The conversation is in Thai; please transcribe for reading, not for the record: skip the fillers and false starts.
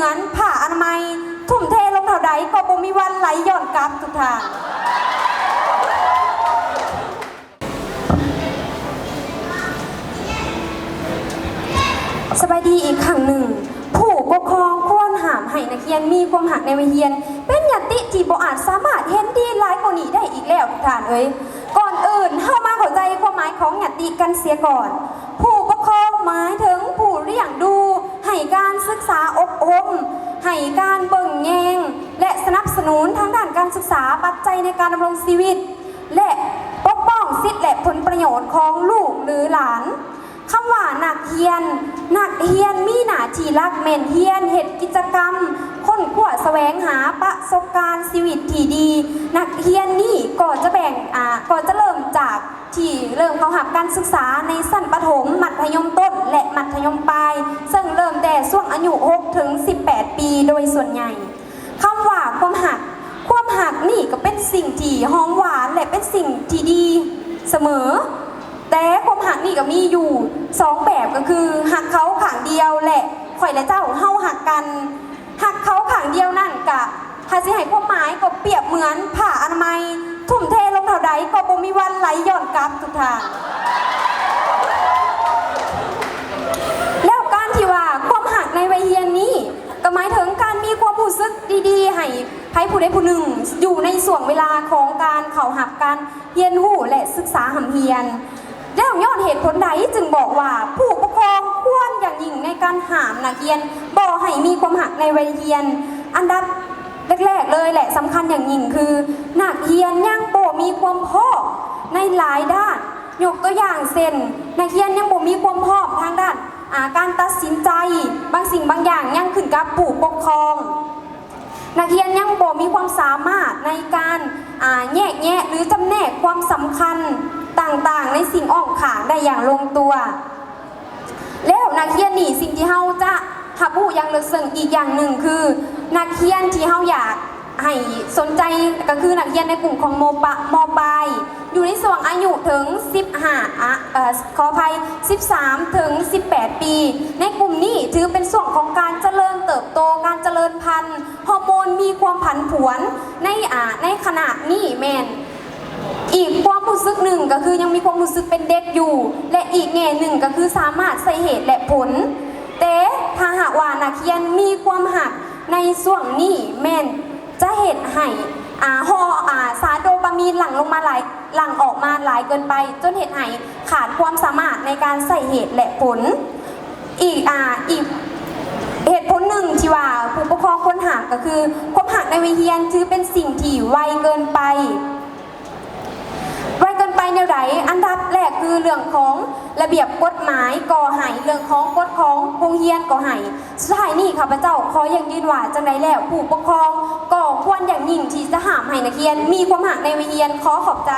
มือนผ้าอนามัยทุ่มเทลงเท่าใดก็บ่มีวันไหลย้อนกลับทุกทางสบายดีอีกครั้งหนึ่งผู้ปกครองควรห้ามให้นักเรียนมีความหักในวัยเรียนเป็นญัตติที่บ่อาจสามารถเห็นดีหลายกว่านี้ได้อีกแล้วทุกท่านก่อนอื่นเฮามาเข้าใจความหมายของญัตติกันเสียก่อนผู้ปกครองหมายถึงผู้เลี้ยงดูให้การศึกษาอบรมให้การเบิ่งแยงและสนับสนุนทางด้านการศึกษาปัจจัยในการดำรงชีวิตและปกป้องสิทธิและผลประโยชน์ของลูกหรือหลานคำว่านักเรียนมีหน้าที่รักแม่นเรียนเฮ็ดกิจกรรมค้นคว้าแสวงหาประสบการณ์ชีวิตที่ดีนักเรียนนี่ก็จะเริ่มจากที่เริ่มเข้ารับการศึกษาในชั้นประถมมัธยมต้นและมัธยมปลายซึ่งเริ่มแต่ช่วงอายุ6 ถึง 18 ปีโดยส่วนใหญ่คำว่าความหักนี่ก็เป็นสิ่งที่หอมหวานและเป็นสิ่งที่ดีเสมอแต่ความหักนี่ก็มีอยู่2แบบก็คือหักเขาข้างเดียวและข่อยและเจ้าเฮาหักกันหักเขาข้างเดียวนั่นกะถ้าสิให้ความหมายก็เปรียบเหมือนผ้าอนามัยทุ่มเทลงเท่าใดก็บ่มีวันไหลย้อนกลับทุกทางแล้วการที่ว่าความหักในวัยเรียนนี้ก็หมายถึงการมีความรู้สึกดีๆให้ผู้ใดผู้หนึ่งอยู่ในช่วงเวลาของการเข้าหับการเรียนรู้และศึกษาหำเฮียนแล้วย้อนเหตุผลใดจึงบอกว่าผู้ปกครองควรอย่างยิ่งในการห้ามนักเรียนบ่ให้มีความหักในวัยเรียนอันดับแรกๆเลยแหละสำคัญอย่างยิ่งคือนักเรียนยังบ่มีความพร้อมในหลายด้านยกตัวอย่างเช่นนักเรียนยังบ่มีความพร้อมทางด้านการตัดสินใจบางสิ่งบางอย่างยังขึ้นกับผู้ปกครองนักเรียนยังบ่มีความสามารถในการแยกแยะหรือจำแนกความสำคัญต่างๆในสิ่งอ้อมข้างได้อย่างลงตัวแล้วนักเรียนนี่สิ่งที่เฮาจะรับรู้อย่างลึกซึ้งอีกอย่างหนึ่งคือนักเรียนที่เฮาอยากให้สนใจก็คือนักเรียนในกลุ่มของมปลายอยู่ในช่วงอายุถึงขออภัย13 ถึง 18 ปีในกลุ่มนี้ถือเป็นช่วงของการเจริญเติบโตการเจริญพันธุ์ฮอร์โมนมีความผันผวนในขณะนี้แม่นอีกความรู้สึกหนึ่งก็คือยังมีความรู้สึกเป็นเด็กอยู่และอีกแง่หนึ่งก็คือสามารถใส่เหตุและผลแต่ถ้าหากว่านักเรียนมีความหักในช่วงนี้แม่นจะเหตุให้สารโดปามีนหลั่งออกมาหลายเกินไปจนเหตุให้ขาดความสามารถในการใส่เหตุและผลอีกเหตุผลหนึ่งที่ว่าผู้ปกครองควรห้ามก็คือความหักในวัยเรียนถือเป็นสิ่งที่ไวเกินไปแนวใดอันดับแรกคือเรื่องของระเบียบกฎหมายก่อให้เรื่องของกฎของโรงเรียนก่อให้สุดท้ายนี่ข้าพเจ้าขออย่างยืนว่าจังใดแล้วผู้ปกครองก็ควรอย่างยิ่งที่จะห้ามให้นักเรียนมีความหักในวัยเรียนขอขอบใจ